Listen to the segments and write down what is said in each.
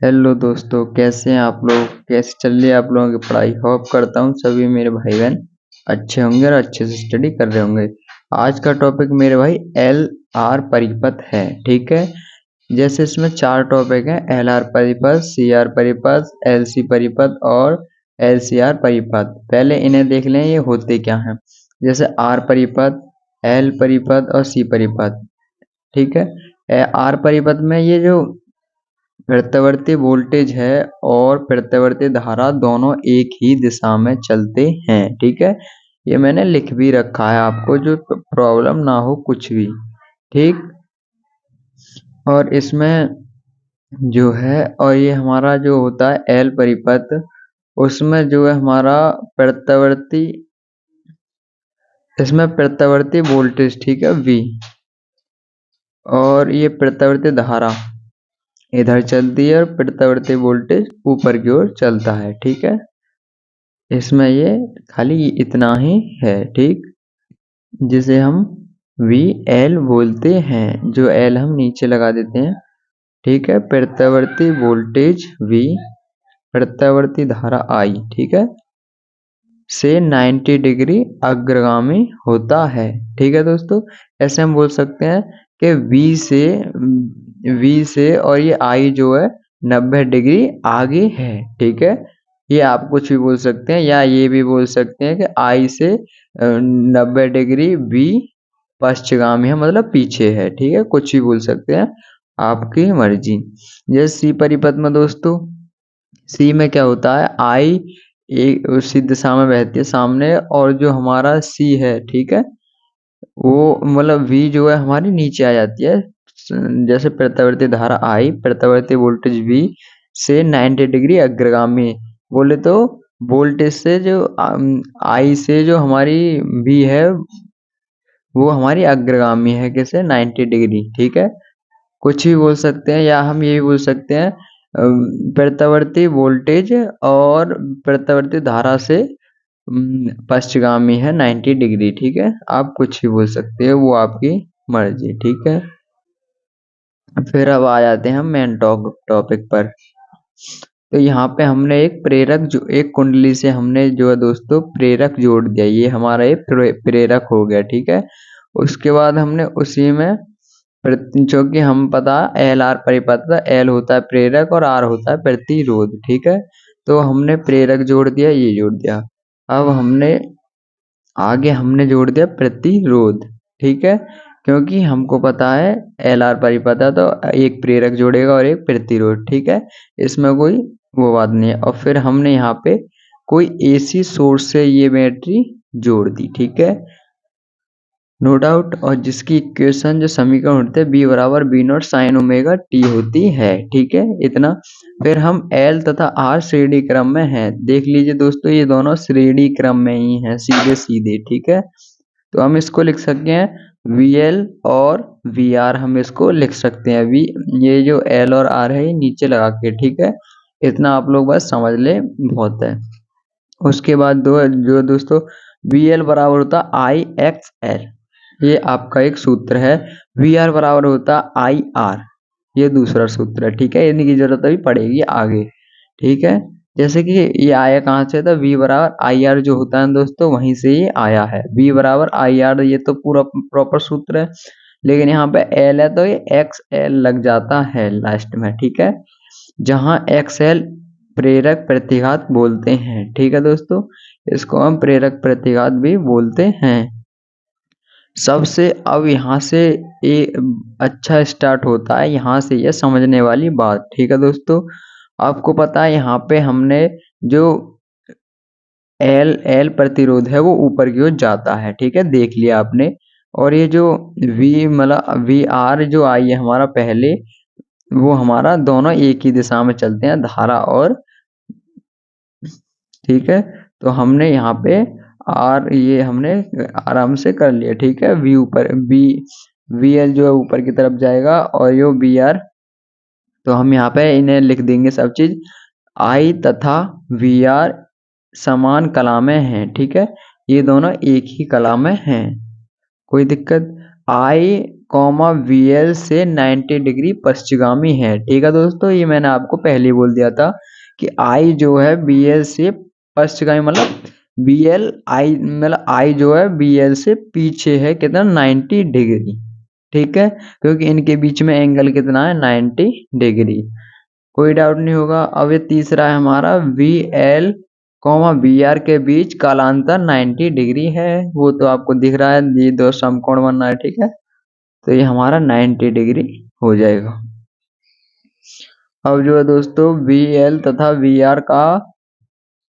Hello दोस्तों, कैसे हैं आप लोग? कैसे चल रही है आप लोगों की पढ़ाई? होप करता हूँ सभी मेरे भाई बहन अच्छे होंगे और अच्छे से स्टडी कर रहे होंगे। आज का टॉपिक मेरे भाई एल आर परिपथ है। ठीक है, जैसे इसमें 4 टॉपिक हैं: एल आर परिपथ, सी आर परिपथ, एल सी परिपथ और एल सी आर परिपथ। पहले इन्हें देख लें ये होते क्या हैं। जैसे आर परिपथ, एल परिपथ और सी परिपथ। ठीक है, आर परिपथ में ये जो प्रत्यावर्ती वोल्टेज है और प्रत्यावर्ती धारा दोनों एक ही दिशा में चलते हैं। ठीक है, ये मैंने लिख भी रखा है आपको, जो प्रॉब्लम ना हो कुछ भी। ठीक, और इसमें जो है, और ये हमारा जो होता है एल परिपथ, उसमें जो है हमारा प्रत्यावर्ती, इसमें प्रत्यावर्ती वोल्टेज, ठीक है, V, और ये प्रत्यावर्ती धारा इधर चलती है और प्रत्यावर्ती वोल्टेज ऊपर की ओर चलता है। ठीक है, इसमें ये खाली इतना ही है। ठीक, जिसे हम वी एल बोलते हैं, जो एल हम नीचे लगा देते हैं। ठीक है, प्रत्यावर्ती वोल्टेज V, प्रत्यावर्ती धारा I, ठीक है, से 90 डिग्री अग्रगामी होता है। ठीक है दोस्तों, ऐसे हम बोल सकते हैं कि V से और ये I जो है 90 डिग्री आगे है। ठीक है, ये आप कुछ भी बोल सकते हैं, या ये भी बोल सकते हैं कि I से 90 डिग्री V पश्चिमगामी है, मतलब पीछे है। ठीक है, कुछ भी बोल सकते हैं, आपकी मर्जी। जैसे सी परिपथ में दोस्तों, सी में क्या होता है, I एक उसी दिशा में बहती है सामने, और जो हमारा सी है, ठीक है, वो मतलब V जो है हमारी नीचे आ जाती है। जैसे प्रत्यावर्ती धारा I, प्रत्यावर्ती वोल्टेज V से 90 डिग्री अग्रगामी बोले तो वोल्टेज से जो I से जो हमारी V है वो हमारी अग्रगामी है, कैसे 90 डिग्री। ठीक है, कुछ भी बोल सकते हैं, या हम ये भी बोल सकते हैं प्रत्यावर्ती वोल्टेज और प्रत्यावर्ती धारा से पश्चिमगामी है 90 डिग्री। ठीक है, आप कुछ भी बोल सकते हो, वो आपकी मर्जी। ठीक है, फिर अब आ जाते हैं हम मेन टॉपिक पर। तो यहाँ पे हमने एक प्रेरक, जो एक कुंडली से हमने जो है दोस्तों प्रेरक जोड़ दिया, ये हमारा एक प्रेरक हो गया। ठीक है, उसके बाद हमने उसी में जो कि हम पता एल आर परिपथ, एल होता है प्रेरक और आर होता है प्रतिरोध। ठीक है, तो हमने प्रेरक जोड़ दिया, ये जोड़ दिया। अब हमने आगे हमने जोड़ दिया प्रतिरोध। ठीक है, क्योंकि हमको पता है एल आर परिपथ है, तो एक प्रेरक जोड़ेगा और एक प्रतिरोध। ठीक है, इसमें कोई वो बात नहीं है। और फिर हमने यहाँ पे कोई एसी सोर्स से ये बैटरी जोड़ दी। ठीक है, नो डाउट, और जिसकी इक्वेशन जो समीकरण होते हैं बी बराबर B naught sine omega T होती है। ठीक है, इतना। फिर हम एल तथा आर श्रेणी क्रम में हैं, देख लीजिए दोस्तों, ये दोनों श्रेणी क्रम में ही हैं, सीधे सीधे। ठीक है, तो हम इसको लिख सकते हैं वी एल और वी आर, हम इसको लिख सकते हैं। वी, ये जो एल और आर है ये नीचे लगा के। ठीक है, इतना आप लोग बस समझ ले, बहुत है। उसके बाद जो दोस्तों वी एल बराबर होता आई एक्स एल, ये आपका एक सूत्र है। वी आर बराबर होता आई आर, ये दूसरा सूत्र है। ठीक है, इनकी जरूरत अभी पड़ेगी आगे। ठीक है, जैसे कि ये आया कहाँ से था, V बराबर आई आर जो होता है दोस्तों, वहीं से ये आया है। V बराबर आई आर, ये तो पूरा प्रॉपर सूत्र है, लेकिन यहाँ पे L है तो ये एक्स एल लग जाता है लास्ट में। ठीक है, जहाँ एक्स एल प्रेरक प्रतिघात बोलते हैं। ठीक है दोस्तों, इसको हम प्रेरक प्रतिघात भी बोलते हैं। सबसे अब यहाँ से अच्छा स्टार्ट होता है, यहाँ से ये समझने वाली बात। ठीक है दोस्तों, आपको पता है यहाँ पे हमने जो एल प्रतिरोध है वो ऊपर की ओर जाता है। ठीक है, देख लिया आपने। और ये जो वी मतलब वी आर जो आई है हमारा पहले, वो हमारा दोनों एक ही दिशा में चलते हैं, धारा और। ठीक है, तो हमने यहाँ पे आर, ये हमने आराम से कर लिया। ठीक है, वी ऊपर वी एल जो है ऊपर की तरफ जाएगा, और यो बी आर, तो हम यहाँ पे इन्हें लिख देंगे सब चीज। आई तथा वी आर समान कला में हैं। ठीक है, ये दोनों एक ही कला में हैं, कोई दिक्कत। आई कॉमा वी एल से 90 डिग्री पश्चिगामी है। ठीक है दोस्तों, ये मैंने आपको पहले ही बोल दिया था कि आई जो है बी एल से पश्चिगामी, मतलब बी एल आई, मतलब आई जो है बी एल से पीछे है कितना, 90 डिग्री। ठीक है, क्योंकि इनके बीच में एंगल कितना है, 90 डिग्री। कोई डाउट नहीं होगा। अब ये तीसरा है हमारा V L comma B R के बीच कालांतर 90 डिग्री है, वो तो आपको दिख रहा है, ये दो समकोण बन रहा है। ठीक है, तो ये हमारा 90 डिग्री हो जाएगा। अब जो है दोस्तों वी एल तथा वी आर का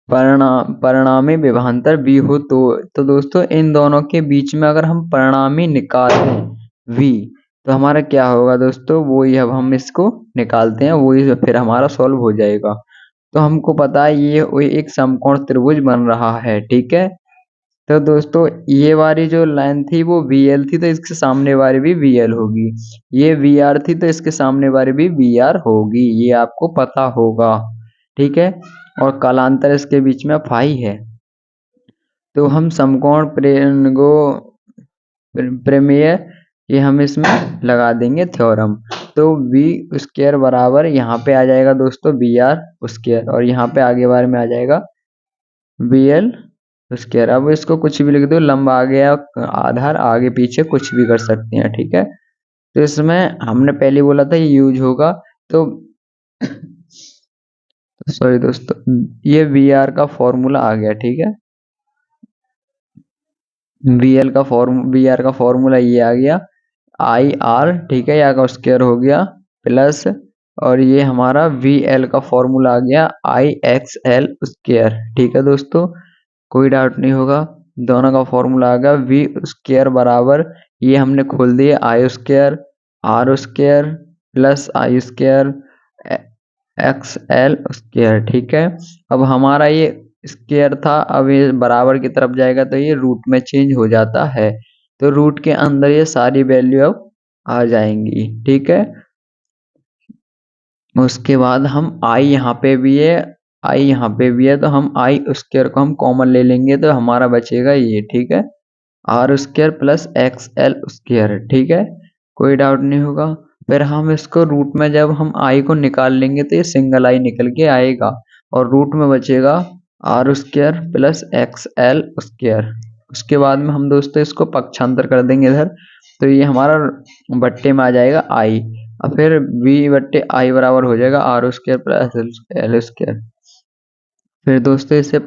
परिणामी विभवांतर v हो तो दोस्तों इन दोनों के बीच में अगर हम परिणामी निकालें v, तो हमारा क्या होगा दोस्तों, वो ही अब हम इसको निकालते हैं, वो ही फिर हमारा सॉल्व हो जाएगा। तो हमको पता है ये एक समकोण त्रिभुज बन रहा है। ठीक है, तो दोस्तों ये वाली जो लाइन थी वो वी एल थी, तो इसके सामने वाली भी वी एल होगी। ये वी आर थी, तो इसके सामने वाली भी वी आर होगी, ये आपको पता होगा। ठीक है, और कालांतर इसके बीच में फाई है। तो हम समकोण प्रमेय ये हम इसमें लगा देंगे थ्योरम। तो वी स्क्वायर बराबर यहाँ पे आ जाएगा दोस्तों बी आर स्क्वायर, और यहाँ पे आगे बार में आ जाएगा बी एल स्क्वायर। अब इसको कुछ भी लिख दो, लंब आगे या आधार आगे पीछे कुछ भी कर सकते हैं। ठीक है, तो इसमें हमने पहले बोला था ये यूज होगा, तो सॉरी दोस्तों, ये वी आर का फॉर्मूला आ गया। ठीक है, वी आर का फॉर्मूला ये आ गया आई आर, ठीक है, या का स्क्वायर हो गया प्लस, और ये हमारा वी एल का फॉर्मूला आ गया आई एक्स एल स्क्वायर। ठीक है दोस्तों, कोई डाउट नहीं होगा। दोनों का फॉर्मूला आ गया वी स्क्वायर बराबर, ये हमने खोल दिया I square R square plus I square X L square. ठीक है, अब हमारा ये स्क्वायर था, अब ये बराबर की तरफ जाएगा तो ये रूट में चेंज हो जाता है, तो रूट के अंदर ये सारी वैल्यू अब आ जाएंगी। ठीक है, उसके बाद हम आई यहाँ पे भी है, आई यहाँ पे भी है, तो हम आई स्क्वायर को हम कॉमन ले लेंगे, तो हमारा बचेगा ये। ठीक है, R square plus X L square. ठीक है, कोई डाउट नहीं होगा। फिर हम इसको रूट में जब हम आई को निकाल लेंगे तो ये सिंगल आई निकल के आएगा, और रूट में बचेगा R square plus X L square. उसके बाद में हम दोस्तों इसको पक्षांतर कर देंगे इधर, तो ये हमारा बट्टे में आ जाएगा आई, और फिर v बट्टे आई बराबर हो जाएगा R square plus L square. फिर दोस्तों इसे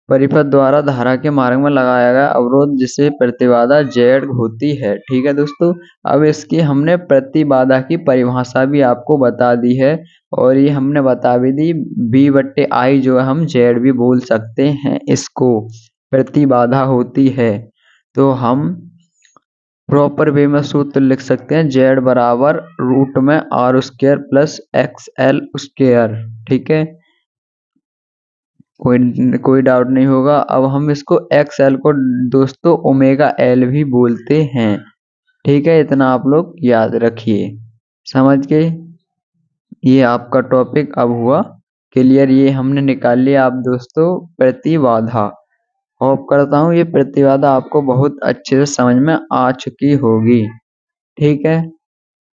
परिपथ द्वारा धारा के मार्ग में लगाया गया अवरोध जिसे प्रतिबाधा Z होती है। ठीक है दोस्तों, अब इसकी हमने प्रतिबाधा की परिभाषा भी आपको बता दी है, और ये हमने बता भी दी B बट्टे आई जो है हम Z भी बोल सकते हैं, इसको प्रतिबाधा होती है। तो हम प्रॉपर वे में सूत्र लिख सकते हैं Z बराबर रूट में R square plus X L square. ठीक है, कोई डाउट नहीं होगा। अब हम इसको एक्स एल को दोस्तों ओमेगा एल भी बोलते हैं। ठीक है, इतना आप लोग याद रखिए, समझ गए। ये आपका टॉपिक अब हुआ क्लियर, ये हमने निकाल लिया आप दोस्तों प्रतिबाधा। होप करता हूँ ये प्रतिबाधा आपको बहुत अच्छे से समझ में आ चुकी होगी। ठीक है,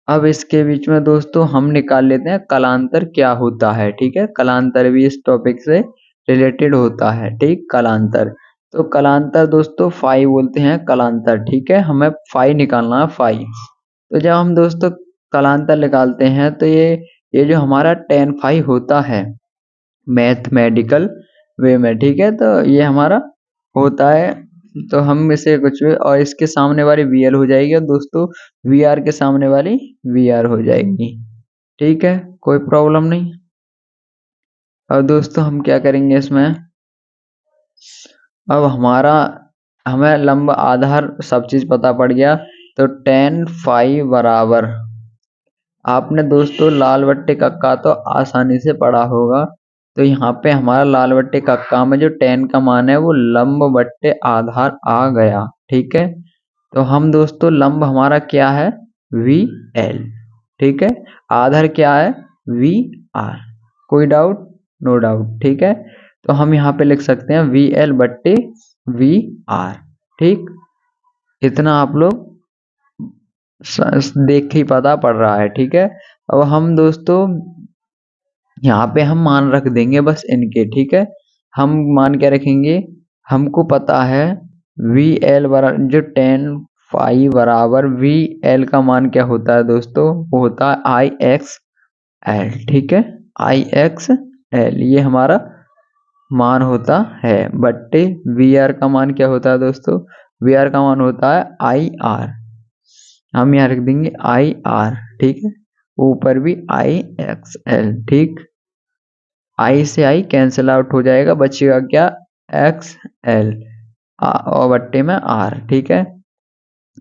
अब इसके बीच में दोस्तों हम निकाल लेते हैं कलांतर क्या होता है। ठीक है, कलांतर भी इस टॉपिक से रिलेटेड होता है। ठीक, कलांतर, तो कलांतर दोस्तों फाई बोलते हैं कलांतर। ठीक है, हमें फाई निकालना है, फाई। तो जब हम दोस्तों कलांतर निकालते हैं तो ये जो हमारा टेन फाई होता है मैथमेटिकल वे में, ठीक है, तो ये हमारा होता है, तो हम इसे कुछ भी, और इसके सामने वाली वी एल हो जाएगी, और दोस्तों वी आर के सामने वाली वी आर हो जाएगी। ठीक है, कोई प्रॉब्लम नहीं। अब दोस्तों हम क्या करेंगे इसमें, अब हमें लंब आधार सब चीज पता पड़ गया, तो टेन फाई बराबर, आपने दोस्तों लाल बट्टे कक्का तो आसानी से पढ़ा होगा, तो यहाँ पे हमारा लाल बट्टे कक्का में जो टेन का मान है वो लंब बट्टे आधार आ गया। ठीक है, तो हम दोस्तों लंब हमारा क्या है, वी एल। ठीक है, आधार क्या है, वी आर। कोई डाउट, नो डाउट। ठीक है, तो हम यहाँ पे लिख सकते हैं वी एल बट्टे वी आर। ठीक, इतना आप लोग देख के ही पता पड़ रहा है, ठीक है। अब हम दोस्तों यहाँ पे हम मान रख देंगे बस इनके, ठीक है। हम मान क्या रखेंगे, हमको पता है वी एल बराबर जो टेन फाई बराबर वी एल का मान क्या होता है दोस्तों, वो होता है आई एक्स एल, ठीक है। आई एक्स एल ये हमारा मान होता है, बट्टे वी आर का मान क्या होता है दोस्तों, वी आर का मान होता है आई आर, हम यहाँ रख देंगे आई आर, ठीक है। ऊपर भी आई एक्स एल, ठीक। आई से आई कैंसिल आउट हो जाएगा, बचेगा क्या, एक्स एल और बट्टे में आर, ठीक है।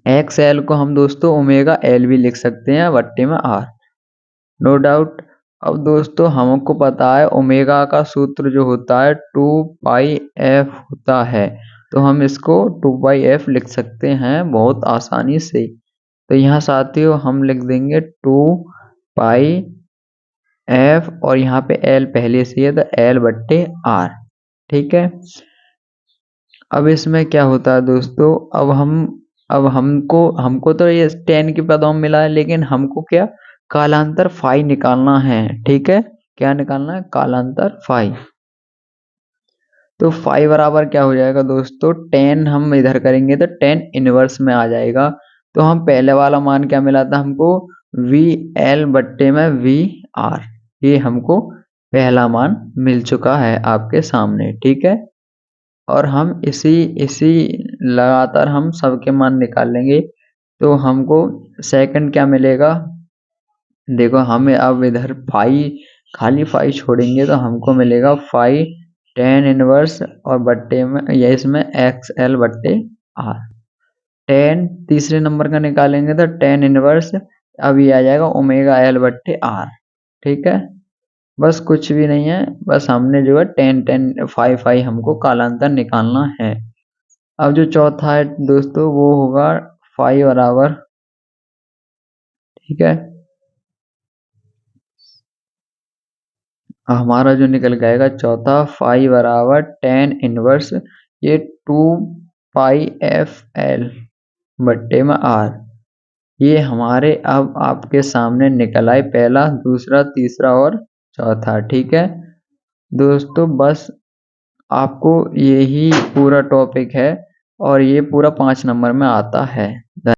एक्स एल को हम दोस्तों ओमेगा एल भी लिख सकते हैं बट्टे में आर, नो डाउट। अब दोस्तों हमको पता है ओमेगा का सूत्र जो होता है 2 पाई एफ होता है, तो हम इसको 2 पाई एफ लिख सकते हैं बहुत आसानी से। तो यहाँ साथियों हम लिख देंगे 2 पाई एफ और यहाँ पे एल पहले से है तो एल बट्टे आर, ठीक है। अब इसमें क्या होता है दोस्तों, अब हमको तो ये 10 की पदों में मिला है, लेकिन हमको क्या कालांतर फाई निकालना है, ठीक है। क्या निकालना है, कालांतर फाई। तो फाई बराबर क्या हो जाएगा दोस्तों, 10 हम इधर करेंगे तो 10 इनवर्स में आ जाएगा। तो हम पहले वाला मान क्या मिला था हमको, वी एल बट्टे में वी आर, ये हमको पहला मान मिल चुका है आपके सामने, ठीक है। और हम इसी लगातार हम सबके मान निकाल लेंगे। तो हमको सेकंड क्या मिलेगा, देखो हमें अब इधर फाई खाली फाई छोड़ेंगे तो हमको मिलेगा फाई 10 इनवर्स और बट्टे में या इसमें एक्स एल बट्टे आर। 10 तीसरे नंबर का निकालेंगे तो 10 इनवर्स अब ये आ जाएगा ओमेगा एल बट्टे आर, ठीक है। बस कुछ भी नहीं है, बस हमने जो है 10 फाई फाई हमको कालांतर निकालना है। अब जो चौथा है दोस्तों वो होगा फाई बराबर, ठीक है। हमारा जो निकल के आएगा चौथा फाई बराबर 10 इनवर्स ये 2 पाई एफ एल बट्टे में आर, ये हमारे अब आपके सामने निकल आए पहला, दूसरा, तीसरा और चौथा, ठीक है दोस्तों। बस आपको यही पूरा टॉपिक है और ये पूरा 5 नंबर में आता है।